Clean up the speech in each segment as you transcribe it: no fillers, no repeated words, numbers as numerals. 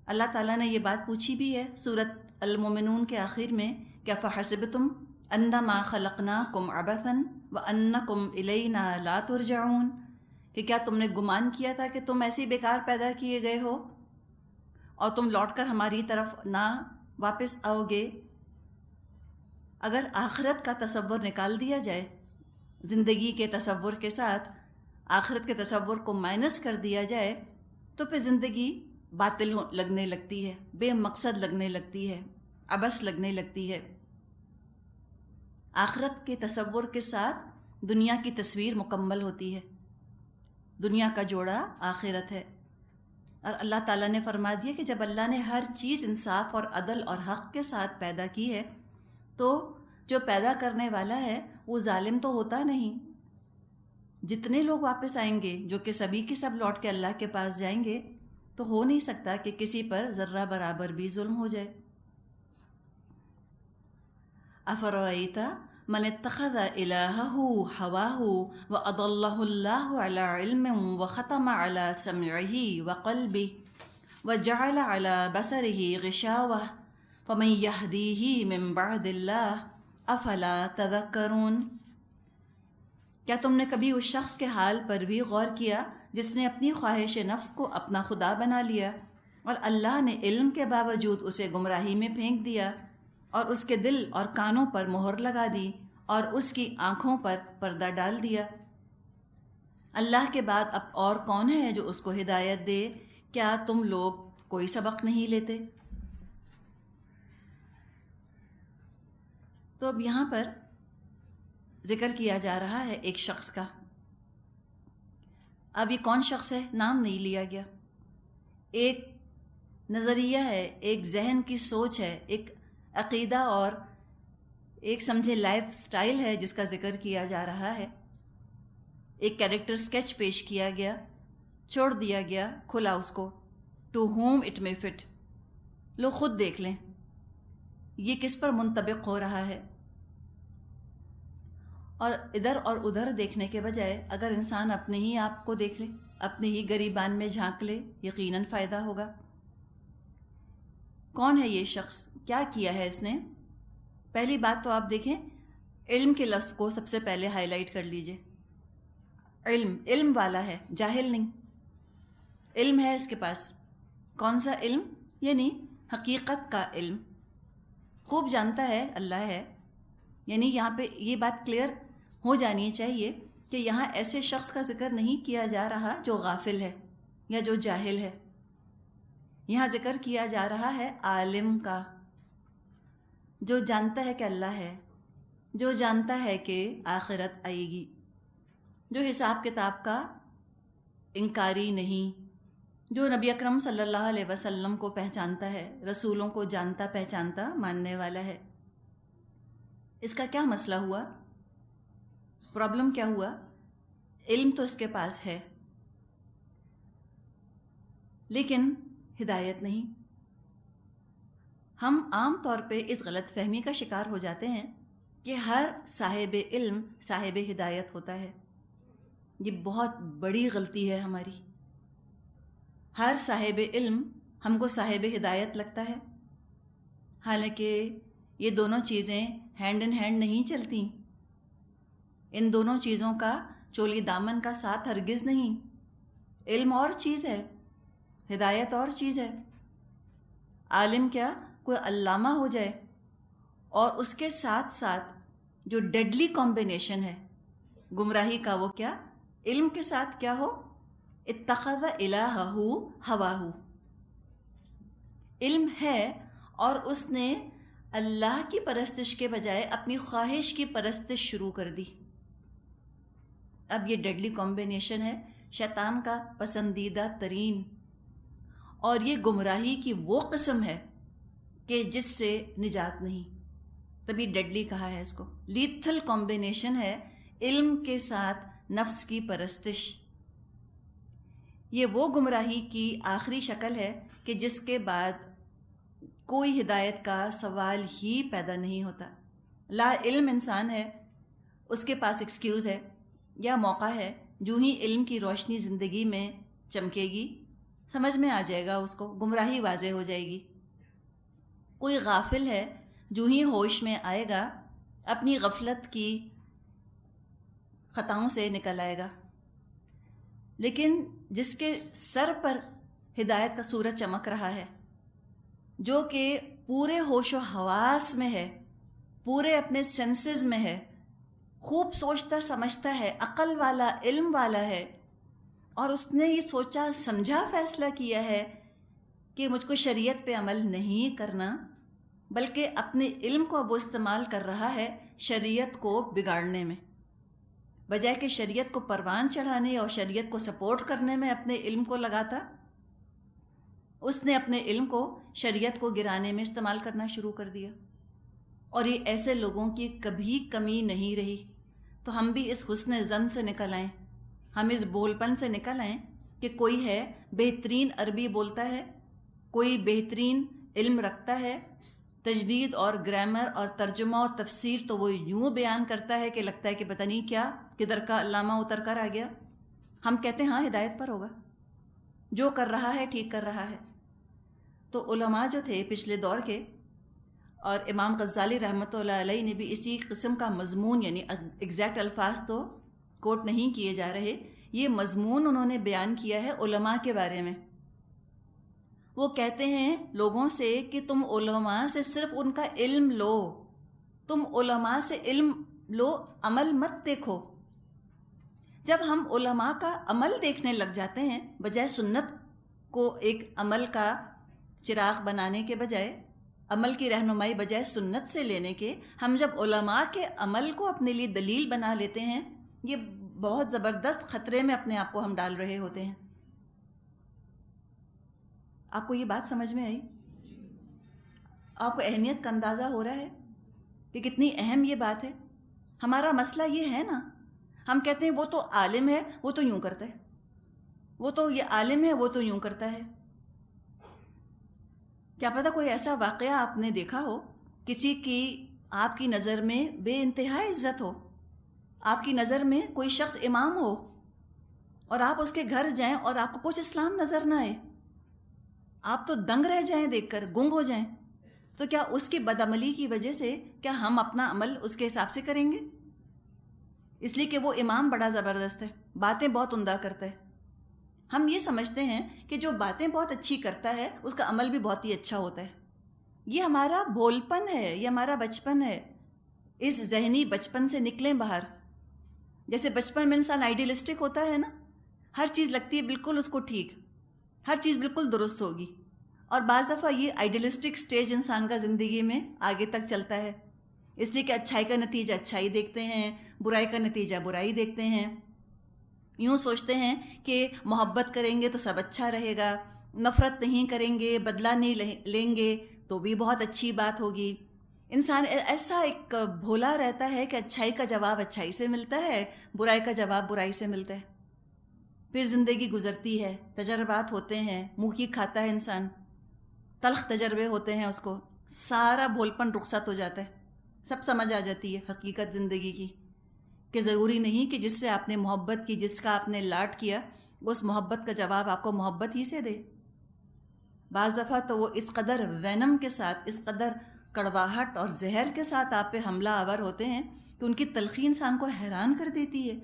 اللہ تعالیٰ نے یہ بات پوچھی بھی ہے سورۃ المومنون کے آخر میں کہ فحسبتم انما خلقناکم عبثا وانکم الینا لا ترجعون، کہ کیا تم نے گمان کیا تھا کہ تم ایسے بیکار پیدا کیے گئے ہو اور تم لوٹ کر ہماری طرف نہ واپس آؤ گے؟ اگر آخرت کا تصور نکال دیا جائے، زندگی کے تصور کے ساتھ آخرت کے تصور کو مائنس کر دیا جائے، تو پھر زندگی باطل لگنے لگتی ہے، بے مقصد لگنے لگتی ہے، عبث لگنے لگتی ہے۔ آخرت کے تصور کے ساتھ دنیا کی تصویر مکمل ہوتی ہے، دنیا کا جوڑا آخرت ہے۔ اور اللہ تعالیٰ نے فرما دیا کہ جب اللہ نے ہر چیز انصاف اور عدل اور حق کے ساتھ پیدا کی ہے تو جو پیدا کرنے والا ہے وہ ظالم تو ہوتا نہیں۔ جتنے لوگ واپس آئیں گے، جو کہ سبھی کے سب لوٹ کے اللہ کے پاس جائیں گے، تو ہو نہیں سکتا کہ کسی پر ذرہ برابر بھی ظلم ہو جائے۔ افرأیت من اتخذ الہہ ہواہ واضلہ اللہ علی علم وختم علی سمعہ وقلبہ وجعل علی بصرہ غشاوہ فمن یہدیہ من بعد اللہ افلا تذکرون۔ کیا تم نے کبھی اس شخص کے حال پر بھی غور کیا جس نے اپنی خواہش نفس کو اپنا خدا بنا لیا اور اللہ نے علم کے باوجود اسے گمراہی میں پھینک دیا اور اس کے دل اور کانوں پر مہر لگا دی اور اس کی آنکھوں پر پردہ ڈال دیا؟ اللہ کے بعد اب اور کون ہے جو اس کو ہدایت دے؟ کیا تم لوگ کوئی سبق نہیں لیتے؟ تو اب یہاں پر ذکر کیا جا رہا ہے ایک شخص کا۔ اب یہ کون شخص ہے نام نہیں لیا گیا، ایک نظریہ ہے، ایک ذہن کی سوچ ہے، ایک عقیدہ اور ایک سمجھے لائف سٹائل ہے جس کا ذکر کیا جا رہا ہے۔ ایک کیریکٹر سکیچ پیش کیا گیا، چھوڑ دیا گیا کھلا اس کو، ٹو ہوم اٹ میں فٹ، لوگ خود دیکھ لیں یہ کس پر منطبق ہو رہا ہے۔ اور ادھر اور ادھر دیکھنے کے بجائے اگر انسان اپنے ہی آپ کو دیکھ لے، اپنے ہی گریبان میں جھانک لے، یقیناً فائدہ ہوگا۔ کون ہے یہ شخص؟ کیا کیا ہے اس نے؟ پہلی بات تو آپ دیکھیں، علم کے لفظ کو سب سے پہلے ہائی لائٹ کر لیجئے۔ علم والا ہے، جاہل نہیں۔ علم ہے اس کے پاس۔ کون سا علم؟ یعنی حقیقت کا علم، خوب جانتا ہے اللہ ہے۔ یعنی یہاں پہ یہ بات کلیئر ہو جانی چاہیے کہ یہاں ایسے شخص کا ذکر نہیں کیا جا رہا جو غافل ہے یا جو جاہل ہے، یہاں ذکر کیا جا رہا ہے عالم کا، جو جانتا ہے کہ اللہ ہے، جو جانتا ہے کہ آخرت آئے گی، جو حساب کتاب کا انکاری نہیں، جو نبی اکرم صلی اللہ علیہ وسلم کو پہچانتا ہے، رسولوں کو جانتا پہچانتا ماننے والا ہے۔ اس کا کیا مسئلہ ہوا؟ پرابلم کیا ہوا؟ علم تو اس کے پاس ہے لیکن ہدایت نہیں۔ ہم عام طور پہ اس غلط فہمی کا شکار ہو جاتے ہیں کہ ہر صاحب علم صاحب ہدایت ہوتا ہے۔ یہ بہت بڑی غلطی ہے ہماری۔ ہر صاحب علم ہم کو صاحب ہدایت لگتا ہے، حالانکہ یہ دونوں چیزیں ہینڈ ان ہینڈ نہیں چلتی۔ ان دونوں چیزوں کا چولی دامن کا ساتھ ہرگز نہیں۔ علم اور چیز ہے، ہدایت اور چیز ہے۔ عالم کیا کوئی علامہ ہو جائے اور اس کے ساتھ ساتھ جو ڈیڈلی کمبینیشن ہے گمراہی کا، وہ کیا؟ علم کے ساتھ کیا ہو؟ اتخذ الہہ ہواہ، علم ہے اور اس نے اللہ کی پرستش کے بجائے اپنی خواہش کی پرستش شروع کر دی۔ اب یہ ڈیڈلی کمبینیشن ہے، شیطان کا پسندیدہ ترین، اور یہ گمراہی کی وہ قسم ہے کہ جس سے نجات نہیں، تبھی ڈیڈلی کہا ہے اس کو۔ لیتھل کمبینیشن ہے علم کے ساتھ نفس کی پرستش۔ یہ وہ گمراہی کی آخری شکل ہے کہ جس کے بعد کوئی ہدایت کا سوال ہی پیدا نہیں ہوتا۔ لا علم انسان ہے، اس کے پاس ایکسکیوز ہے یا موقع ہے، جو ہی علم کی روشنی زندگی میں چمکے گی سمجھ میں آ جائے گا، اس کو گمراہی واضح ہو جائے گی۔ کوئی غافل ہے، جو ہی ہوش میں آئے گا اپنی غفلت کی خطاؤں سے نکل آئے گا، لیکن جس کے سر پر ہدایت کا سورج چمک رہا ہے، جو کہ پورے ہوش و حواس میں ہے، پورے اپنے سینسز میں ہے، خوب سوچتا سمجھتا ہے، عقل والا، علم والا ہے، اور اس نے یہ سوچا سمجھا فیصلہ کیا ہے کہ مجھ کو شریعت پہ عمل نہیں کرنا، بلکہ اپنے علم کو وہ استعمال کر رہا ہے شریعت کو بگاڑنے میں، بجائے کہ شریعت کو پروان چڑھانے اور شریعت کو سپورٹ کرنے میں اپنے علم کو لگاتا، اس نے اپنے علم کو شریعت کو گرانے میں استعمال کرنا شروع کر دیا۔ اور یہ ایسے لوگوں کی کبھی کمی نہیں رہی۔ تو ہم بھی اس حسن ظن سے نکل آئیں، ہم اس بول پن سے نکل آئیں کہ کوئی ہے بہترین عربی بولتا ہے، کوئی بہترین علم رکھتا ہے، تجوید اور گرامر اور ترجمہ اور تفسیر تو وہ یوں بیان کرتا ہے کہ لگتا ہے کہ پتہ نہیں کیا کدھر کا علامہ اتر کر آ گیا۔ ہم کہتے ہیں ہاں ہدایت پر ہوگا، جو کر رہا ہے ٹھیک کر رہا ہے۔ تو علماء جو تھے پچھلے دور کے، اور امام غزالی رحمۃ اللہ علیہ نے بھی اسی قسم کا مضمون، یعنی ایگزیکٹ الفاظ تو کوٹ نہیں کیے جا رہے، یہ مضمون انہوں نے بیان کیا ہے علماء کے بارے میں۔ وہ کہتے ہیں لوگوں سے کہ تم علماء سے صرف ان کا علم لو، تم علماء سے علم لو، عمل مت دیکھو۔ جب ہم علماء کا عمل دیکھنے لگ جاتے ہیں، بجائے سنت کو ایک عمل کا چراغ بنانے کے بجائے، عمل کی رہنمائی بجائے سنت سے لینے کے، ہم جب علماء کے عمل کو اپنے لیے دلیل بنا لیتے ہیں، یہ بہت زبردست خطرے میں اپنے آپ کو ہم ڈال رہے ہوتے ہیں۔ آپ کو یہ بات سمجھ میں آئی؟ آپ کو اہمیت کا اندازہ ہو رہا ہے کہ کتنی اہم یہ بات ہے؟ ہمارا مسئلہ یہ ہے نا، ہم کہتے ہیں وہ تو عالم ہے، وہ تو یوں کرتا ہے، وہ تو یہ عالم ہے، وہ تو یوں کرتا ہے۔ کیا پتہ کوئی ایسا واقعہ آپ نے دیکھا ہو، کسی کی آپ کی نظر میں بے انتہا عزت ہو، آپ کی نظر میں کوئی شخص امام ہو، اور آپ اس کے گھر جائیں اور آپ کو کچھ اسلام نظر نہ آئے، آپ تو دنگ رہ جائیں، دیکھ کر گنگ ہو جائیں، تو کیا اس کی بدعملی کی وجہ سے کیا ہم اپنا عمل اس کے حساب سے کریں گے؟ اس لیے کہ وہ امام بڑا زبردست ہے، باتیں بہت عمدہ کرتا ہے۔ ہم یہ سمجھتے ہیں کہ جو باتیں بہت اچھی کرتا ہے اس کا عمل بھی بہت ہی اچھا ہوتا ہے۔ یہ ہمارا بھولپن ہے، یہ ہمارا بچپن ہے۔ اس ذہنی بچپن سے نکلیں باہر۔ جیسے بچپن میں انسان آئیڈیلسٹک ہوتا ہے نا، ہر چیز لگتی ہے بالکل اس کو ٹھیک، ہر چیز بالکل درست ہوگی، اور بعض دفعہ یہ آئیڈیلسٹک سٹیج انسان کا زندگی میں آگے تک چلتا ہے، اس لیے کہ اچھائی کا نتیجہ اچھائی دیکھتے ہیں، برائی کا نتیجہ برائی دیکھتے ہیں۔ یوں سوچتے ہیں کہ محبت کریں گے تو سب اچھا رہے گا، نفرت نہیں کریں گے، بدلہ نہیں لیں گے تو بھی بہت اچھی بات ہوگی۔ انسان ایسا ایک بھولا رہتا ہے کہ اچھائی کا جواب اچھائی سے ملتا ہے، برائی کا جواب برائی سے ملتا ہے۔ پھر زندگی گزرتی ہے، تجربات ہوتے ہیں، منہ کی کھاتا ہے انسان، تلخ تجربے ہوتے ہیں، اس کو سارا بھولپن رخصت ہو جاتا ہے، سب سمجھ آ جاتی ہے حقیقت زندگی کی، کہ ضروری نہیں کہ جس سے آپ نے محبت کی، جس کا آپ نے لاڈ کیا، اس محبت کا جواب آپ کو محبت ہی سے دے۔ بعض دفعہ تو وہ اس قدر وینم کے ساتھ، اس قدر کڑواہٹ اور زہر کے ساتھ آپ پہ حملہ آور ہوتے ہیں کہ ان کی تلخی انسان کو حیران کر دیتی ہے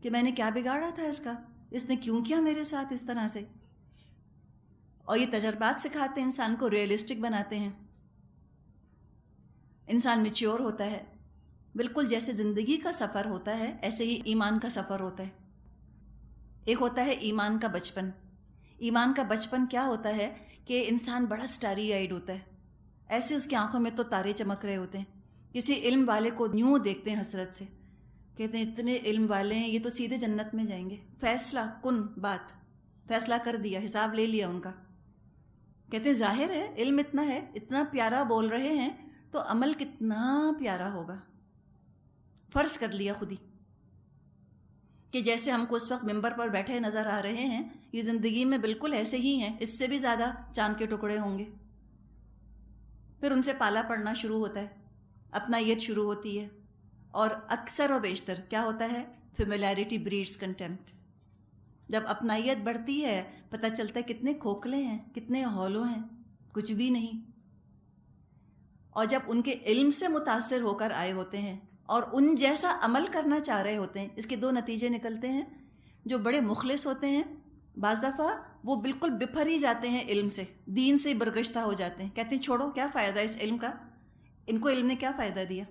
کہ میں نے کیا بگاڑا تھا اس کا، اس نے کیوں کیا میرے ساتھ اس طرح سے۔ اور یہ تجربات سکھاتے ہیں، انسان کو ریئلسٹک بناتے ہیں، انسان میچیور ہوتا ہے۔ بالکل جیسے زندگی کا سفر ہوتا ہے ایسے ہی ایمان کا سفر ہوتا ہے۔ ایک ہوتا ہے ایمان کا بچپن۔ ایمان کا بچپن کیا ہوتا ہے کہ انسان بڑا سٹاری آئیڈ ہوتا ہے، ایسے اس کی آنکھوں میں تو تارے چمک رہے ہوتے ہیں، کسی علم والے کو یوں دیکھتے ہیں حسرت سے، کہتے ہیں اتنے علم والے ہیں، یہ تو سیدھے جنت میں جائیں گے، فیصلہ کن بات، فیصلہ کر دیا، حساب لے لیا ان کا۔ کہتے ہیں ظاہر ہے علم اتنا ہے، اتنا پیارا بول رہے ہیں تو عمل کتنا پیارا ہوگا۔ فرض کر لیا خود ہی کہ جیسے ہم کو اس وقت ممبر پر بیٹھے نظر آ رہے ہیں، یہ زندگی میں بالکل ایسے ہی ہیں، اس سے بھی زیادہ چاند کے ٹکڑے ہوں گے۔ پھر ان سے پالا پڑنا شروع ہوتا ہے، اپنائیت شروع ہوتی ہے، اور اکثر و بیشتر کیا ہوتا ہے؟ Familiarity breeds contempt. جب اپنائیت بڑھتی ہے پتہ چلتا ہے کتنے کھوکھلے ہیں، کتنے ہولو ہیں، کچھ بھی نہیں. اور جب ان کے علم سے متاثر ہو کر آئے ہوتے ہیں اور ان جیسا عمل کرنا چاہ رہے ہوتے ہیں، اس کے دو نتیجے نکلتے ہیں. جو بڑے مخلص ہوتے ہیں بعض دفعہ وہ بالکل بپھر ہی جاتے ہیں علم سے، دین سے برگشتہ ہو جاتے ہیں، کہتے ہیں چھوڑو، کیا فائدہ اس علم کا، ان کو علم نے کیا فائدہ دیا.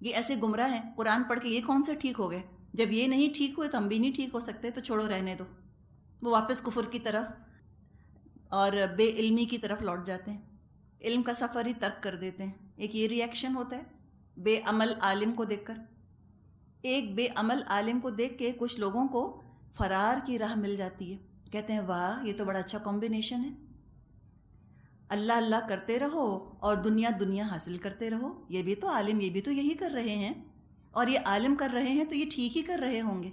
یہ ایسے گمراہ ہیں، قرآن پڑھ کے یہ کون سے ٹھیک ہو گئے، جب یہ نہیں ٹھیک ہوئے تو ہم بھی نہیں ٹھیک ہو سکتے، تو چھوڑو، رہنے دو. وہ واپس کفر کی طرف اور بے علمی کی طرف لوٹ جاتے ہیں، علم کا سفر ہی ترک کر دیتے ہیں. ایک یہ ری ایکشن ہوتا ہے بے عمل عالم کو دیکھ کر. ایک بے عمل عالم کو دیکھ کے کچھ لوگوں کو فرار کی راہ مل جاتی ہے، کہتے ہیں واہ یہ تو بڑا اچھا کمبینیشن ہے، اللہ اللہ کرتے رہو اور دنیا دنیا حاصل کرتے رہو. یہ بھی تو عالم، یہ بھی تو یہی کر رہے ہیں، اور یہ عالم کر رہے ہیں تو یہ ٹھیک ہی کر رہے ہوں گے.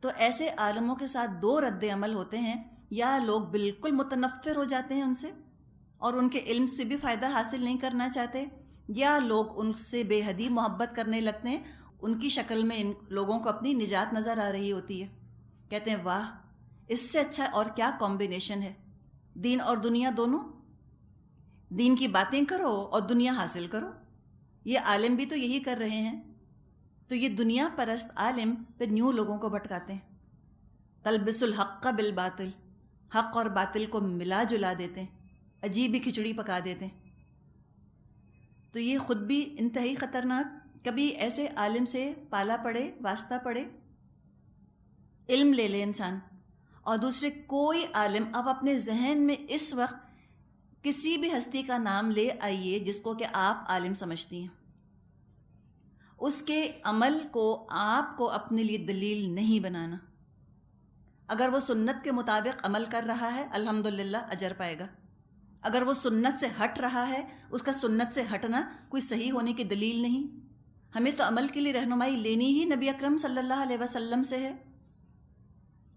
تو ایسے عالموں کے ساتھ دو رد عمل ہوتے ہیں، یا لوگ بالکل متنفر ہو جاتے ہیں ان سے اور ان کے علم سے بھی فائدہ حاصل نہیں کرنا چاہتے، یا لوگ ان سے بے حدی محبت کرنے لگتے ہیں. ان کی شکل میں ان لوگوں کو اپنی نجات نظر آ رہی ہوتی ہے، کہتے ہیں واہ اس سے اچھا اور کیا کمبینیشن ہے، دین اور دنیا دونوں، دین کی باتیں کرو اور دنیا حاصل کرو. یہ عالم بھی تو یہی کر رہے ہیں. تو یہ دنیا پرست عالم پھر نیو لوگوں کو بھٹکاتے ہیں، تلبس الحق بالباطل، حق اور باطل کو ملا جلا دیتے ہیں، عجیب ہی کھچڑی پکا دیتے ہیں. تو یہ خود بھی انتہائی خطرناک. کبھی ایسے عالم سے پالا پڑے، واسطہ پڑے، علم لے لے انسان، اور دوسرے کوئی عالم، اب اپنے ذہن میں اس وقت کسی بھی ہستی کا نام لے آئیے جس کو کہ آپ عالم سمجھتی ہیں، اس کے عمل کو آپ کو اپنے لیے دلیل نہیں بنانا. اگر وہ سنت کے مطابق عمل کر رہا ہے الحمدللہ اجر پائے گا. اگر وہ سنت سے ہٹ رہا ہے، اس کا سنت سے ہٹنا کوئی صحیح ہونے کی دلیل نہیں. ہمیں تو عمل کے لیے رہنمائی لینی ہی نبی اکرم صلی اللہ علیہ وسلم سے ہے.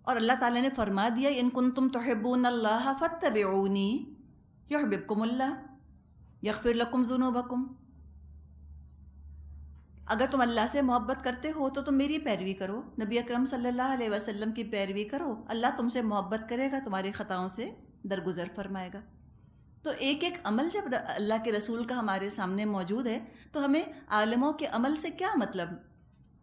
اور اللہ تعالیٰ نے فرما دیا ان کنتم تحبون اللہ فاتبعونی یحببکم اللہ یغفر لکم ذنوبکم. اگر تم اللہ سے محبت کرتے ہو تو تم میری پیروی کرو، نبی اکرم صلی اللہ علیہ وسلم کی پیروی کرو، اللہ تم سے محبت کرے گا، تمہاری خطاؤں سے درگزر فرمائے گا. تو ایک ایک عمل جب اللہ کے رسول کا ہمارے سامنے موجود ہے تو ہمیں عالموں کے عمل سے کیا مطلب؟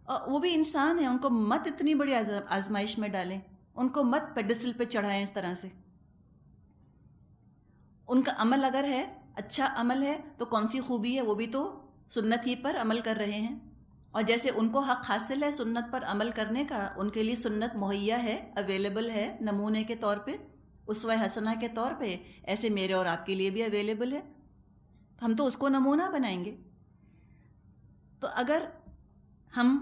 اور وہ بھی انسان ہیں، ان کو مت اتنی بڑی آزمائش میں ڈالیں، ان کو مت پیڈسٹل پہ چڑھائیں اس طرح سے. ان کا عمل اگر ہے، اچھا عمل ہے، تو کون سی خوبی ہے، وہ بھی تو سنت ہی پر عمل کر رہے ہیں. اور جیسے ان کو حق حاصل ہے سنت پر عمل کرنے کا، ان کے لیے سنت مہیا ہے، اویلیبل ہے نمونے کے طور پہ، اسوہ حسنہ کے طور پہ، ایسے میرے اور آپ کے لیے بھی اویلیبل ہے. ہم تو اس کو نمونہ بنائیں گے. تو اگر ہم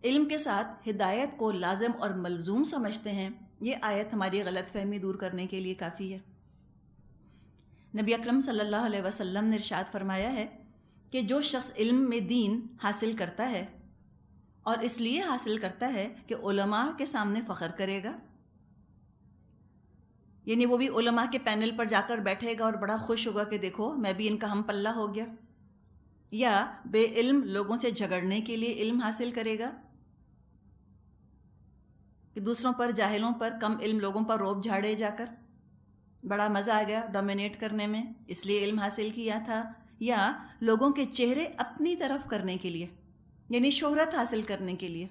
علم کے ساتھ ہدایت کو لازم اور ملزوم سمجھتے ہیں، یہ آیت ہماری غلط فہمی دور کرنے کے لیے کافی ہے. نبی اکرم صلی اللہ علیہ وسلم نے ارشاد فرمایا ہے کہ جو شخص علم میں دین حاصل کرتا ہے اور اس لیے حاصل کرتا ہے کہ علماء کے سامنے فخر کرے گا، یعنی وہ بھی علماء کے پینل پر جا کر بیٹھے گا اور بڑا خوش ہوگا کہ دیکھو میں بھی ان کا ہم پلہ ہو گیا، یا بے علم لوگوں سے جھگڑنے کے لیے علم حاصل کرے گا کہ دوسروں پر، جاہلوں پر، کم علم لوگوں پر روب جھاڑے جا کر، بڑا مزہ آ گیا ڈومینیٹ کرنے میں، اس لیے علم حاصل کیا تھا، یا لوگوں کے چہرے اپنی طرف کرنے کے لیے، یعنی شہرت حاصل کرنے کے لیے.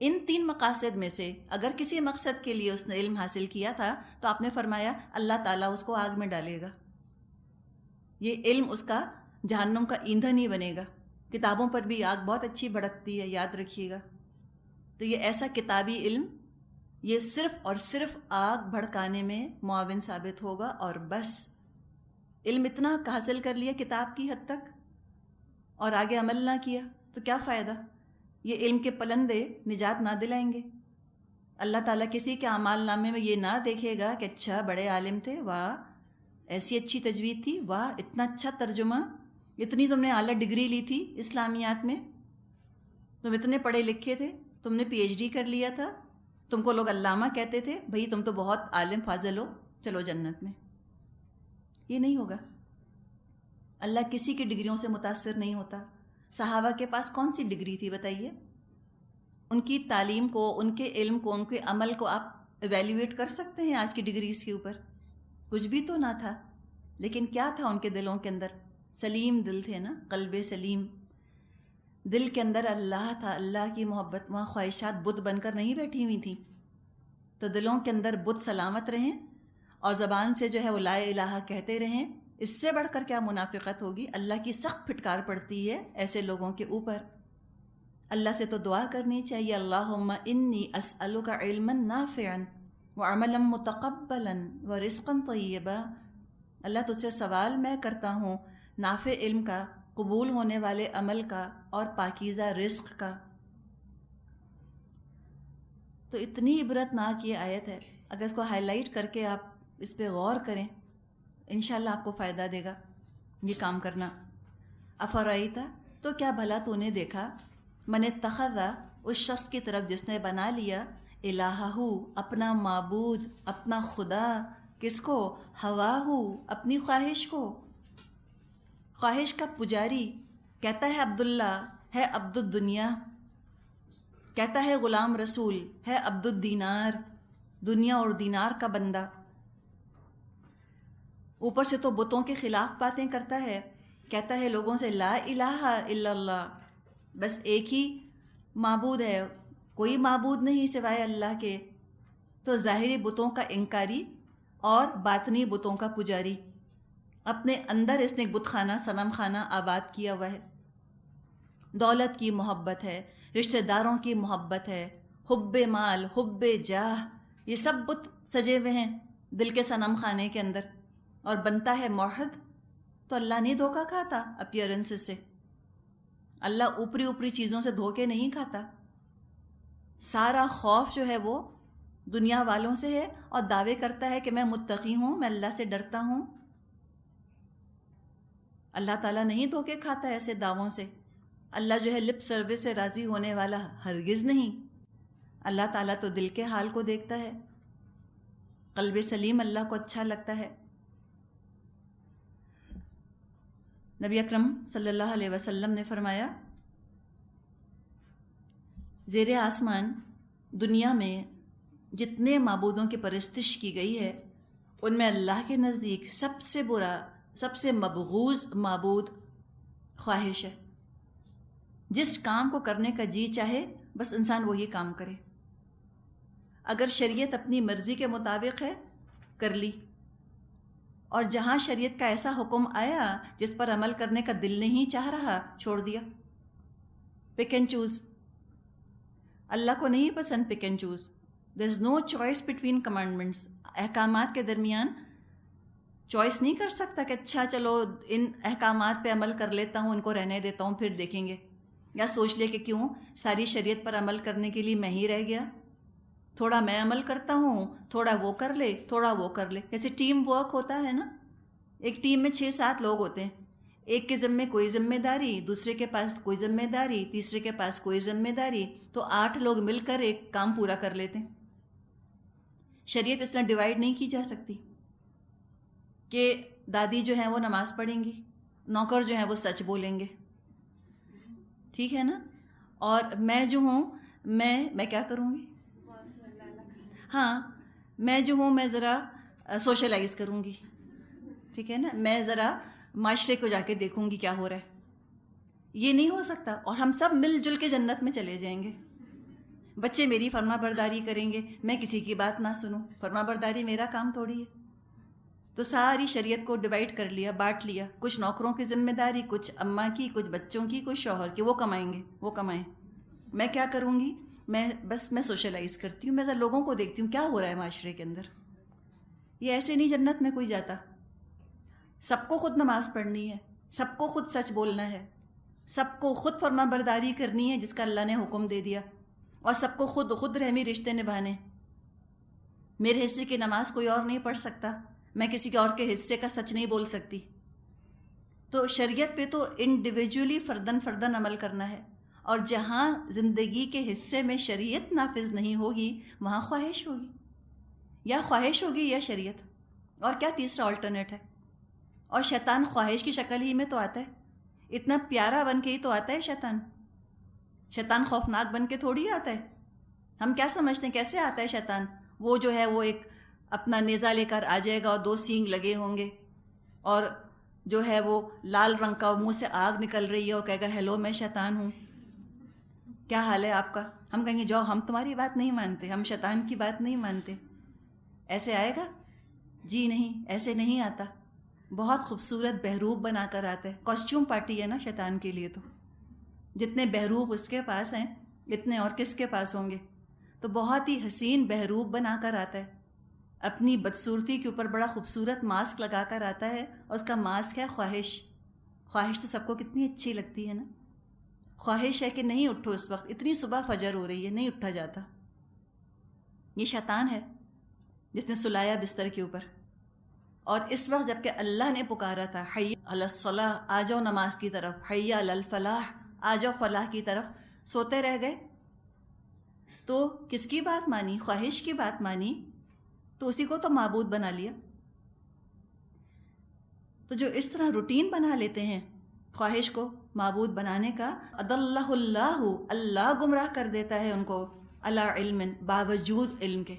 ان تین مقاصد میں سے اگر کسی مقصد کے لیے اس نے علم حاصل کیا تھا تو آپ نے فرمایا اللہ تعالیٰ اس کو آگ میں ڈالے گا. یہ علم اس کا جہنم کا ایندھن ہی بنے گا. کتابوں پر بھی آگ بہت اچھی بھڑکتی ہے، یاد رکھیے گا. تو یہ ایسا کتابی علم، یہ صرف اور صرف آگ بھڑکانے میں معاون ثابت ہوگا. اور بس علم اتنا حاصل کر لیا کتاب کی حد تک اور آگے عمل نہ کیا تو کیا فائدہ؟ یہ علم کے پلندے نجات نہ دلائیں گے. اللہ تعالیٰ کسی کے اعمال نامے میں یہ نہ دیکھے گا کہ اچھا بڑے عالم تھے، واہ ایسی اچھی تجوید تھی، واہ اتنا اچھا ترجمہ، اتنی تم نے اعلیٰ ڈگری لی تھی اسلامیات میں، تم اتنے پڑھے لکھے تھے، تم نے پی ایچ ڈی کر لیا تھا، تم کو لوگ علامہ کہتے تھے، بھئی تم تو بہت عالم فاضل ہو، چلو جنت میں. یہ نہیں ہوگا. اللہ کسی کی ڈگریوں سے متاثر نہیں ہوتا. صحابہ کے پاس کون سی ڈگری تھی بتائیے؟ ان کی تعلیم کو، ان کے علم کو، ان کے عمل کو آپ ایویلیویٹ کر سکتے ہیں آج کی ڈگریز کے اوپر؟ کچھ بھی تو نہ تھا، لیکن کیا تھا ان کے دلوں کے اندر؟ سلیم دل تھے نا، قلب سلیم. دل کے اندر اللہ تھا، اللہ کی محبت. وہاں خواہشات بت بن کر نہیں بیٹھی ہوئی تھیں. تو دلوں کے اندر بت سلامت رہیں اور زبان سے جو ہے وہ لا الہ کہتے رہیں. اس سے بڑھ کر کیا منافقت ہوگی؟ اللہ کی سخت پھٹکار پڑتی ہے ایسے لوگوں کے اوپر. اللہ سے تو دعا کرنی چاہیے، اللہم انی اسألک علما نافعا وعملا متقبلا ورزقا طیبا. اللہ تجھ سے سوال میں کرتا ہوں نافع علم کا، قبول ہونے والے عمل کا، اور پاکیزہ رزق کا. تو اتنی عبرتناک یہ آیت ہے، اگر اس کو ہائی لائٹ کر کے آپ اس پہ غور کریں انشاءاللہ آپ کو فائدہ دے گا یہ کام کرنا. افرائیتا، تو کیا بھلا تو نے دیکھا، من اتخذ، اس شخص کی طرف جس نے بنا لیا، الہہ، اپنا معبود، اپنا خدا. کس کو؟ ہواہ، اپنی خواہش کو. خواہش کا پجاری. کہتا ہے عبداللہ، ہے عبد الدنیا. کہتا ہے غلام رسول، ہے عبد الدینار، دنیا اور دینار کا بندہ. اوپر سے تو بتوں کے خلاف باتیں کرتا ہے. کہتا ہے لوگوں سے لا الہ الا اللہ، بس ایک ہی معبود ہے، کوئی معبود نہیں سوائے اللہ کے. تو ظاہری بتوں کا انکاری اور باطنی بتوں کا پجاری. اپنے اندر اس نے ایک بت خانہ، صنم خانہ آباد کیا ہوا ہے. دولت کی محبت ہے، رشتہ داروں کی محبت ہے، حب مال، حب جاہ، یہ سب بت سجے ہوئے ہیں دل کے صنم خانے کے اندر. اور بنتا ہے موحد. تو اللہ نہیں دھوکہ کھاتا اپیرنس سے. اللہ اوپری اوپری چیزوں سے دھوکے نہیں کھاتا. سارا خوف جو ہے وہ دنیا والوں سے ہے، اور دعوے کرتا ہے کہ میں متقی ہوں، میں اللہ سے ڈرتا ہوں. اللہ تعالیٰ نہیں دھوکے کھاتا ایسے دعووں سے. اللہ جو ہے لپ سروس سے راضی ہونے والا ہرگز نہیں. اللہ تعالیٰ تو دل کے حال کو دیکھتا ہے. قلب سلیم اللہ کو اچھا لگتا ہے. نبی اکرم صلی اللہ علیہ وسلم نے فرمایا، زیر آسمان دنیا میں جتنے معبودوں کی پرستش کی گئی ہے ان میں اللہ کے نزدیک سب سے برا، سب سے مبغوض معبود خواہش ہے. جس کام کو کرنے کا جی چاہے بس انسان وہی کام کرے. اگر شریعت اپنی مرضی کے مطابق ہے کر لی، اور جہاں شریعت کا ایسا حکم آیا جس پر عمل کرنے کا دل نہیں چاہ رہا چھوڑ دیا. Pick and choose. اللہ کو نہیں پسند pick and choose. There is no choice between commandments. احکامات کے درمیان چوائس نہیں کر سکتا کہ اچھا چلو ان احکامات پہ عمل کر لیتا ہوں، ان کو رہنے دیتا ہوں پھر دیکھیں گے. یا سوچ لے کہ کیوں ساری شریعت پر عمل کرنے کے لیے میں ہی رہ گیا، تھوڑا میں عمل کرتا ہوں، تھوڑا وہ کر لے، تھوڑا وہ کر لے. جیسے ٹیم ورک ہوتا ہے نا، ایک ٹیم میں 6-7 لوگ ہوتے ہیں. ایک کے ذمے کوئی ذمہ داری، دوسرے کے پاس کوئی ذمہ داری، تیسرے کے پاس کوئی ذمہ داری، تو 8 لوگ مل کر ایک کام پورا کر لیتے ہیں. شریعت اس طرح ڈیوائیڈ نہیں کی جا سکتی کہ دادی جو ہیں وہ نماز پڑھیں گی، نوکر جو ہیں وہ سچ بولیں گے. ٹھیک ہے نا؟ اور میں جو ہوں میں کیا کروں گی؟ ہاں میں جو ہوں میں ذرا سوشلائز کروں گی. ٹھیک ہے نا؟ میں ذرا معاشرے کو جا کے دیکھوں گی کیا ہو رہا ہے. یہ نہیں ہو سکتا. اور ہم سب مل جل کے جنت میں چلے جائیں گے. بچے میری فرما برداری کریں گے، میں کسی کی بات نہ سنوں. فرما برداری میرا کام تھوڑی ہے. تو ساری شریعت کو ڈیوائیڈ کر لیا، بانٹ لیا. کچھ نوکروں کی ذمہ داری، کچھ اماں کی، کچھ بچوں کی، کچھ شوہر کی. وہ کمائیں گے، وہ کمائیں. میں کیا کروں گی؟ میں سوشلائز کرتی ہوں. میں ذرا لوگوں کو دیکھتی ہوں کیا ہو رہا ہے معاشرے کے اندر. یہ ایسے نہیں جنت میں کوئی جاتا. سب کو خود نماز پڑھنی ہے، سب کو خود سچ بولنا ہے، سب کو خود فرما برداری کرنی ہے جس کا اللہ نے حکم دے دیا، اور سب کو خود رحمی رشتے نبھانے. میرے حصے کی نماز کوئی اور نہیں پڑھ سکتا، میں کسی کے اور کے حصے کا سچ نہیں بول سکتی. تو شریعت پہ تو انڈیویجولی فردن عمل کرنا ہے. اور جہاں زندگی کے حصے میں شریعت نافذ نہیں ہوگی وہاں خواہش ہوگی. یا خواہش ہوگی یا شریعت. اور کیا تیسرا آلٹرنیٹ ہے؟ اور شیطان خواہش کی شکل ہی میں تو آتا ہے. اتنا پیارا بن کے ہی تو آتا ہے شیطان. شیطان خوفناک بن کے تھوڑی آتا ہے. ہم کیا سمجھتے ہیں کیسے آتا ہے شیطان؟ وہ جو ہے وہ ایک اپنا نیزہ لے کر آ جائے گا اور 2 سینگ لگے ہوں گے اور جو ہے وہ لال رنگ کا منہ سے آگ نکل رہی ہے اور کہے گا ہیلو میں شیطان ہوں. کیا حال ہے آپ کا؟ ہم کہیں گے جاؤ ہم تمہاری بات نہیں مانتے، ہم شیطان کی بات نہیں مانتے. ایسے آئے گا؟ جی نہیں، ایسے نہیں آتا. بہت خوبصورت بہروپ بنا کر آتا ہے. کاسٹیوم پارٹی ہے نا شیطان کے لیے. تو جتنے بہروپ اس کے پاس ہیں اتنے اور کس کے پاس ہوں گے. تو بہت ہی حسین بہروپ بنا کر آتا ہے، اپنی بدصورتی کے اوپر بڑا خوبصورت ماسک لگا کر آتا ہے، اور اس کا ماسک ہے خواہش. خواہش تو سب کو کتنی اچھی لگتی ہے نا. خواہش ہے کہ نہیں اٹھو اس وقت، اتنی صبح فجر ہو رہی ہے، نہیں اٹھا جاتا. یہ شیطان ہے جس نے سلایا بستر کے اوپر. اور اس وقت جب کہ اللہ نے پکارا تھا حی علی الصلاح، آ جاؤ نماز کی طرف، حی علی الفلاح، آ جاؤ فلاح کی طرف، سوتے رہ گئے. تو کس کی بات مانی؟ خواہش کی بات مانی، تو اسی کو تو معبود بنا لیا. تو جو اس طرح روٹین بنا لیتے ہیں خواہش کو معبود بنانے کا، اضلہ اللہ، اللہ گمراہ کر دیتا ہے ان کو، علی علم، باوجود علم کے.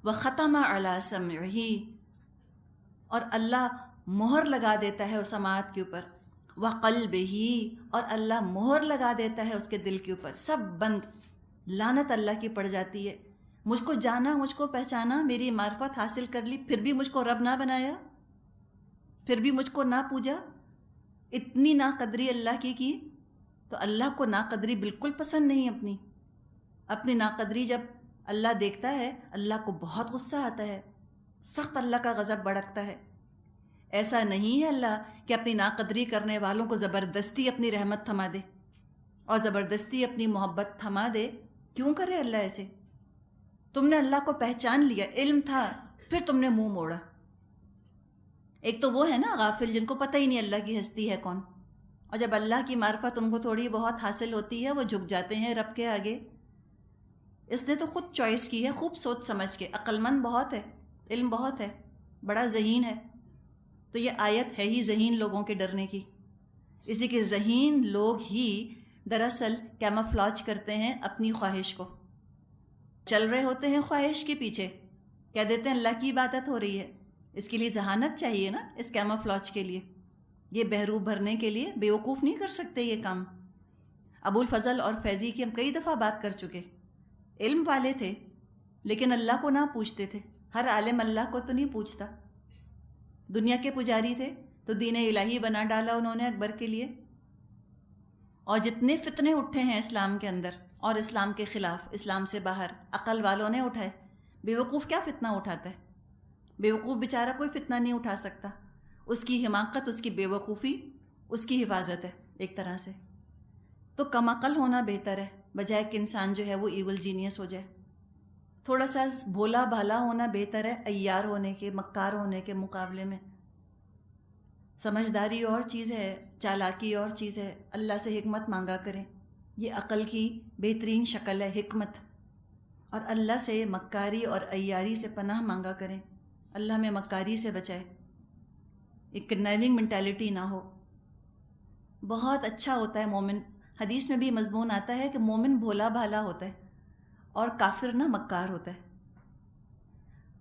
وختم علی سمعہ، اور اللہ مہر لگا دیتا ہے اس سماعت کے اوپر. وقلبہ، اور اللہ مہر لگا دیتا ہے اس کے دل کے اوپر. سب بند. لعنت اللہ کی پڑ جاتی ہے. مجھ کو جانا، مجھ کو پہچانا، میری معرفت حاصل کر لی، پھر بھی مجھ کو رب نہ بنایا، پھر بھی مجھ کو نہ پوجا، اتنی ناقدری اللہ کی. تو اللہ کو ناقدری بالکل پسند نہیں. اپنی ناقدری جب اللہ دیکھتا ہے اللہ کو بہت غصہ آتا ہے، سخت اللہ کا غضب بھڑکتا ہے. ایسا نہیں ہے اللہ کہ اپنی ناقدری کرنے والوں کو زبردستی اپنی رحمت تھما دے اور زبردستی اپنی محبت تھما دے. کیوں کرے اللہ ایسے؟ تم نے اللہ کو پہچان لیا، علم تھا، پھر تم نے منہ موڑا. ایک تو وہ ہے نا غافل، جن کو پتہ ہی نہیں اللہ کی ہستی ہے کون، اور جب اللہ کی معرفت ان کو تھوڑی بہت حاصل ہوتی ہے وہ جھک جاتے ہیں رب کے آگے. اس نے تو خود چوائس کی ہے، خوب سوچ سمجھ کے. عقل مند بہت ہے، علم بہت ہے، بڑا ذہین ہے. تو یہ آیت ہے ہی ذہین لوگوں کے ڈرنے کی. اسی کے ذہین لوگ ہی دراصل کیموفلاج کرتے ہیں اپنی خواہش کو. چل رہے ہوتے ہیں خواہش کے پیچھے، کہہ دیتے ہیں اللہ کی عبادت ہو رہی ہے. اس کے لیے ذہانت چاہیے نا، اس کیموفلاج کے لیے. یہ بہروپ بھرنے کے لیے بیوقوف نہیں کر سکتے یہ کام. ابو الفضل اور فیضی کی ہم کئی دفعہ بات کر چکے. علم والے تھے لیکن اللہ کو نہ پوچھتے تھے. ہر عالم اللہ کو تو نہیں پوچھتا. دنیا کے پجاری تھے تو دین الہی بنا ڈالا انہوں نے اکبر کے لیے. اور جتنے فتنے اٹھے ہیں اسلام کے اندر اور اسلام کے خلاف، اسلام سے باہر، عقل والوں نے اٹھائے. بیوقوف کیا فتنہ اٹھاتا ہے؟ بیوقوف بیچارہ کوئی فتنہ نہیں اٹھا سکتا. اس کی حماقت، اس کی بیوقوفی اس کی حفاظت ہے ایک طرح سے. تو کم عقل ہونا بہتر ہے بجائے کہ انسان جو ہے وہ ایول جینیس ہو جائے. تھوڑا سا بھولا بھالا ہونا بہتر ہے عیار ہونے کے، مکار ہونے کے مقابلے میں. سمجھداری اور چیز ہے، چالاکی اور چیز ہے. اللہ سے حکمت مانگا کریں، یہ عقل کی بہترین شکل ہے حکمت. اور اللہ سے مکاری اور عیاری سے پناہ مانگا کریں. اللہ ہمیں مکاری سے بچائے، ایک کنائونگ مینٹیلٹی نہ ہو. بہت اچھا ہوتا ہے مومن. حدیث میں بھی مضمون آتا ہے کہ مومن بھولا بھالا ہوتا ہے اور کافر نہ مکار ہوتا ہے.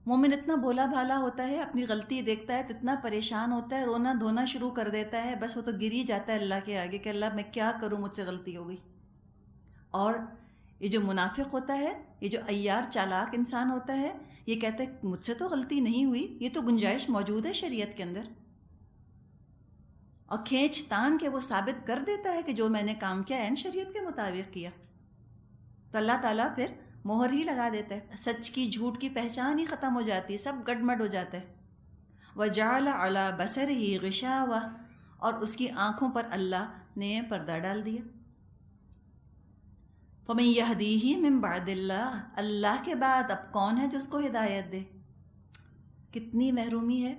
مومن اتنا بھولا بھالا ہوتا ہے، اپنی غلطی دیکھتا ہے تو اتنا پریشان ہوتا ہے، رونا دھونا شروع کر دیتا ہے. بس وہ تو گر ہی جاتا ہے اللہ کے آگے کہ اللہ میں کیا کروں، مجھ سے غلطی ہو گئی. اور یہ جو منافق ہوتا ہے، یہ جو عیار چالاک انسان ہوتا ہے، یہ کہتا ہے مجھ سے تو غلطی نہیں ہوئی، یہ تو گنجائش موجود ہے شریعت کے اندر. اور کھینچ تان کے وہ ثابت کر دیتا ہے کہ جو میں نے کام کیا ہے شریعت کے مطابق کیا. تو اللہ تعالیٰ پھر مہر ہی لگا دیتا ہے. سچ کی جھوٹ کی پہچان ہی ختم ہو جاتی ہے، سب گڈمڈ ہو جاتا ہے. وَجَعَلَ عَلَى بَصَرِهِ غِشَاوَةً، اور اس کی آنکھوں پر اللہ نے پردہ ڈال دیا. فَمَن يَهْدِيهِ مِن بَعْدِ اللَّهِ، اللہ کے بعد اب کون ہے جو اس کو ہدایت دے؟ کتنی محرومی ہے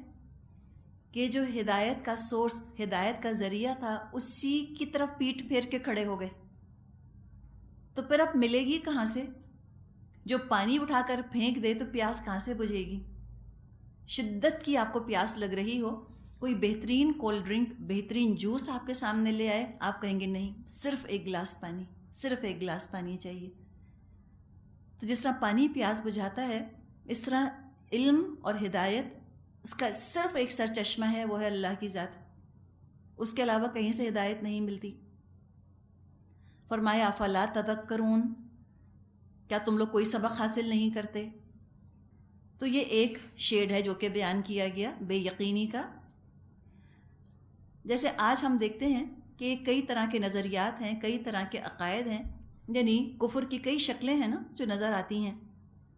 کہ جو ہدایت کا سورس، ہدایت کا ذریعہ تھا، اسی کی طرف پیٹھ پھیر کے کھڑے ہو گئے. تو پھر اب ملے گی کہاں سے؟ جو پانی اٹھا کر پھینک دے تو پیاس کہاں سے بجھے گی؟ شدت کی آپ کو پیاس لگ رہی ہو کوئی بہترین کولڈ ڈرنک، بہترین جوس آپ کے سامنے لے آئے، آپ کہیں گے نہیں، صرف ایک گلاس پانی، صرف ایک گلاس پانی چاہیے۔ تو جس طرح پانی پیاس بجھاتا ہے، اس طرح علم اور ہدایت اس کا صرف ایک سر چشمہ ہے، وہ ہے اللہ کی ذات، اس کے علاوہ کہیں سے ہدایت نہیں ملتی۔ فرمایا افلا تذکرون، کیا تم لوگ کوئی سبق حاصل نہیں کرتے؟ تو یہ ایک شیڈ ہے جو کہ بیان کیا گیا بے یقینی کا۔ جیسے آج ہم دیکھتے ہیں کہ کئی طرح کے نظریات ہیں، کئی طرح کے عقائد ہیں، یعنی کفر کی کئی شکلیں ہیں نا جو نظر آتی ہیں۔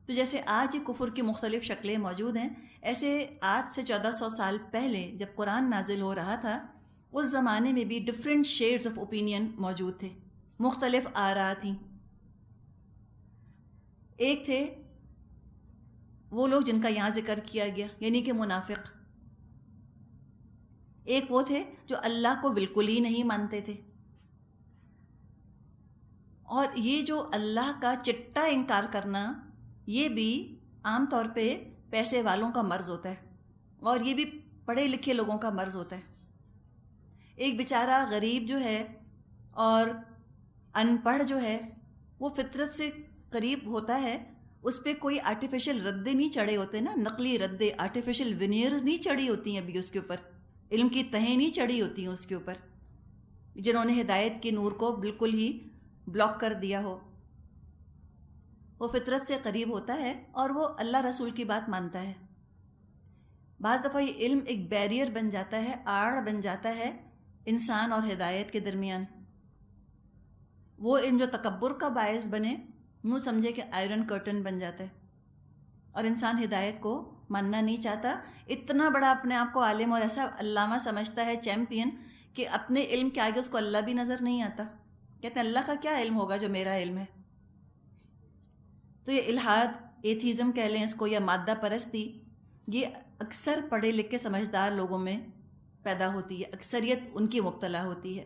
تو جیسے آج یہ کفر کی مختلف شکلیں موجود ہیں، ایسے آج سے 1400 سال پہلے جب قرآن نازل ہو رہا تھا، اس زمانے میں بھی ڈفرینٹ شیڈز آف اوپینین موجود تھے، مختلف آراء تھیں۔ ایک تھے وہ لوگ جن کا یہاں ذکر کیا گیا، یعنی کہ منافق۔ ایک وہ تھے جو اللہ کو بالکل ہی نہیں مانتے تھے، اور یہ جو اللہ کا چٹا انکار کرنا، یہ بھی عام طور پہ پیسے والوں کا مرض ہوتا ہے، اور یہ بھی پڑھے لکھے لوگوں کا مرض ہوتا ہے۔ ایک بیچارہ غریب جو ہے اور ان پڑھ جو ہے، وہ فطرت سے قریب ہوتا ہے، اس پہ کوئی آرٹیفیشل ردے نہیں چڑھے ہوتے نا، نقلی ردے، آرٹیفیشل ونیئرز نہیں چڑھی ہوتی ہیں ابھی اس کے اوپر، علم کی تہیں نہیں چڑھی ہوتی ہیں اس کے اوپر، جنہوں نے ہدایت کے نور کو بالکل ہی بلاک کر دیا ہو۔ وہ فطرت سے قریب ہوتا ہے اور وہ اللہ رسول کی بات مانتا ہے۔ بعض دفعہ یہ علم ایک بیریئر بن جاتا ہے، آڑ بن جاتا ہے انسان اور ہدایت کے درمیان۔ وہ علم جو تکبر کا باعث بنے، یوں سمجھے کہ آئرن کرٹن بن جاتا ہے، اور انسان ہدایت کو ماننا نہیں چاہتا۔ اتنا بڑا اپنے آپ کو عالم اور ایسا علامہ سمجھتا ہے، چیمپئن، کہ اپنے علم کے آگے اس کو اللہ بھی نظر نہیں آتا۔ کہتے ہیں اللہ کا کیا علم ہوگا جو میرا علم ہے۔ تو یہ الحاد، ایتھیزم کہہ لیں اس کو، یا مادہ پرستی، یہ اکثر پڑھے لکھے سمجھدار لوگوں میں پیدا ہوتی ہے، اکثریت ان کی مبتلا ہوتی ہے۔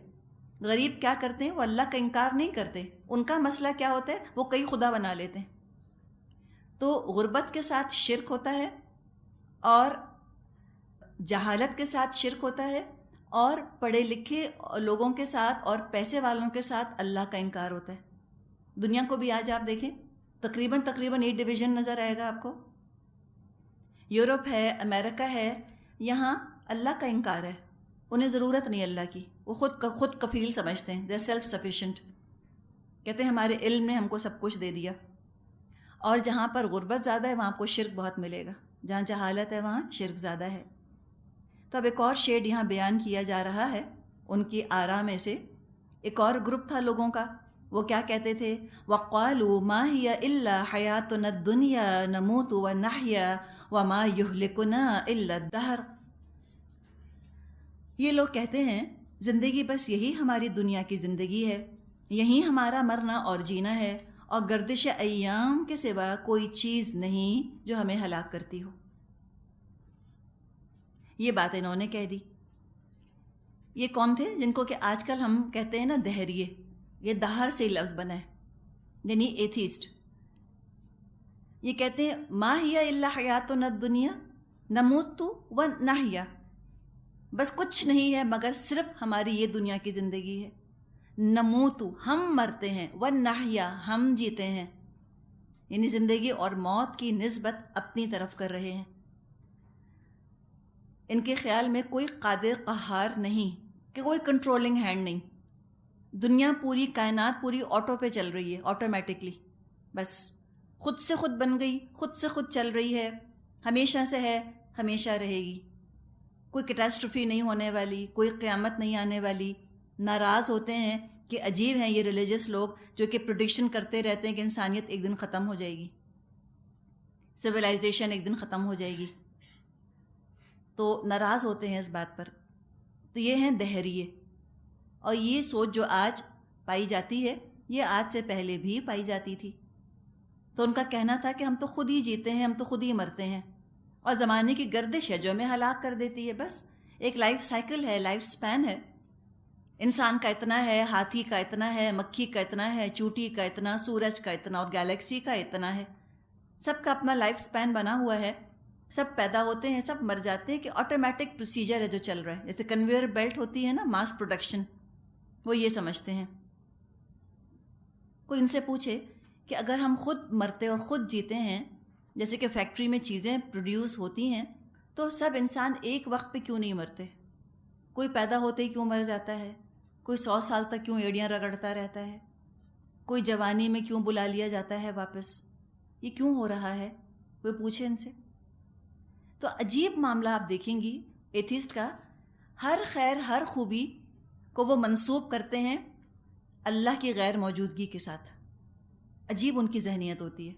غریب کیا کرتے ہیں؟ وہ اللہ کا انکار نہیں کرتے، ان کا مسئلہ کیا ہوتا ہے؟ وہ کئی خدا بنا لیتے ہیں۔ تو غربت کے ساتھ شرک ہوتا ہے، اور جہالت کے ساتھ شرک ہوتا ہے، اور پڑھے لکھے لوگوں کے ساتھ اور پیسے والوں کے ساتھ اللہ کا انکار ہوتا ہے۔ دنیا کو بھی آج آپ دیکھیں، تقریباً یہ ڈویژن نظر آئے گا آپ کو۔ یورپ ہے، امریکہ ہے، یہاں اللہ کا انکار ہے، انہیں ضرورت نہیں اللہ کی، وہ خود کفیل سمجھتے ہیں، دے سیلف سفیشینٹ، کہتے ہیں ہمارے علم نے ہم کو سب کچھ دے دیا۔ اور جہاں پر غربت زیادہ ہے وہاں آپ کو شرک بہت ملے گا، جہاں جہالت ہے وہاں شرک زیادہ ہے۔ تو اب ایک اور شیڈ یہاں بیان کیا جا رہا ہے ان کی آراء میں سے۔ ایک اور گروپ تھا لوگوں کا، وہ کیا کہتے تھے؟ وَقَالُوا مَا هِيَ إِلَّا حَيَاتُنَا الدُّنْيَا نَمُوتُ وَنَحْيَا وَمَا يُهْلِكُنَا إِلَّا الدَّهْرُ۔ یہ لوگ کہتے ہیں زندگی بس یہی ہماری دنیا کی زندگی ہے، یہی ہمارا مرنا اور جینا ہے، اور گردش ایام کے سوا کوئی چیز نہیں جو ہمیں ہلاک کرتی ہو۔ یہ بات انہوں نے کہہ دی۔ یہ کون تھے؟ جن کو کہ آج کل ہم کہتے ہیں نا دہریے، یہ دہر سے لفظ بنا ہے، یعنی ایتھیسٹ۔ یہ کہتے ہیں ما ہی الا حیاتنا الدنیا نموت ونحیا، بس کچھ نہیں ہے مگر صرف ہماری یہ دنیا کی زندگی ہے۔ نموت، ہم مرتے ہیں، ونحیا، ہم جیتے ہیں، یعنی زندگی اور موت کی نسبت اپنی طرف کر رہے ہیں۔ ان کے خیال میں کوئی قادر قہار نہیں، کہ کوئی کنٹرولنگ ہینڈ نہیں، دنیا پوری کائنات پوری آٹو پہ چل رہی ہے، آٹومیٹکلی، بس خود سے خود بن گئی، خود سے خود چل رہی ہے، ہمیشہ سے ہے، ہمیشہ رہے گی، کوئی کیٹاسٹروفی نہیں ہونے والی، کوئی قیامت نہیں آنے والی۔ ناراض ہوتے ہیں کہ عجیب ہیں یہ ریلیجس لوگ جو کہ پریڈکشن کرتے رہتے ہیں کہ انسانیت ایک دن ختم ہو جائے گی، سویلائزیشن ایک دن ختم ہو جائے گی، تو ناراض ہوتے ہیں اس بات پر۔ تو یہ ہیں دہریے، اور یہ سوچ جو آج پائی جاتی ہے یہ آج سے پہلے بھی پائی جاتی تھی۔ تو ان کا کہنا تھا کہ ہم تو خود ہی جیتے ہیں، ہم تو خود ہی مرتے ہیں، اور زمانے کی گردش ہے جو ہمیں ہلاک کر دیتی ہے۔ بس ایک لائف سائیکل ہے، لائف سپین ہے، انسان کا اتنا ہے، ہاتھی کا اتنا ہے، مکھی کا اتنا ہے، چوٹی کا اتنا، سورج کا اتنا، اور گیلیکسی کا اتنا ہے، سب کا اپنا لائف سپین بنا ہوا ہے۔ سب پیدا ہوتے ہیں، سب مر جاتے ہیں، کہ آٹومیٹک پروسیجر ہے جو چل رہا ہے، جیسے کنویئر بیلٹ ہوتی ہے نا، ماس پروڈکشن، وہ یہ سمجھتے ہیں. کوئی ان سے پوچھے کہ اگر ہم خود مرتے اور خود جیتے ہیں، جیسے کہ فیکٹری میں چیزیں پروڈیوس ہوتی ہیں، تو سب انسان ایک وقت پہ کیوں نہیں مرتے؟ کوئی پیدا ہوتے ہی کیوں مر جاتا ہے؟ کوئی 100 سال تک کیوں ایڑیاں رگڑتا رہتا ہے؟ کوئی جوانی میں کیوں بلا لیا جاتا ہے واپس؟ یہ کیوں ہو رہا ہے؟ وہ پوچھے ان سے. تو عجیب معاملہ آپ دیکھیں گی ایتھیسٹ کا، ہر خیر ہر خوبی کو وہ منسوب کرتے ہیں اللہ کی غیر موجودگی کے ساتھ. عجیب ان کی ذہنیت ہوتی ہے.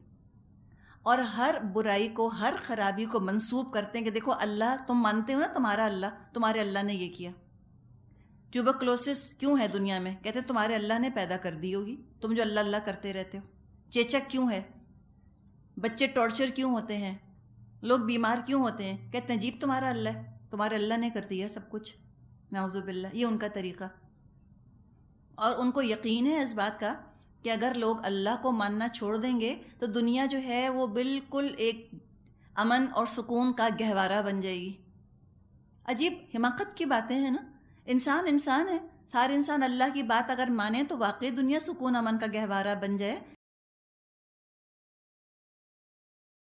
اور ہر برائی کو، ہر خرابی کو منسوب کرتے ہیں کہ دیکھو اللہ، تم مانتے ہو نا تمہارا اللہ، تمہارے اللہ نے یہ کیا. ٹیوبرکلوسس کیوں ہے دنیا میں؟ کہتے ہیں تمہارے اللہ نے پیدا کر دی ہوگی، تم جو اللہ اللہ کرتے رہتے ہو. چیچک کیوں ہے؟ بچے ٹارچر کیوں ہوتے ہیں؟ لوگ بیمار کیوں ہوتے ہیں؟ کہتے ہیں جیب تمہارا اللہ ہے، تمہارے اللہ نے کر دیا سب کچھ. نعوذ باللہ. یہ ان کا طریقہ. اور ان کو یقین ہے اس بات کا کہ اگر لوگ اللہ کو ماننا چھوڑ دیں گے تو دنیا جو ہے وہ بالکل ایک امن اور سکون کا گہوارہ بن جائے گی. عجیب حماقت کی باتیں ہیں نا. انسان ہے، سارے انسان اللہ کی بات اگر مانیں تو واقعی دنیا سکون امن کا گہوارہ بن جائے.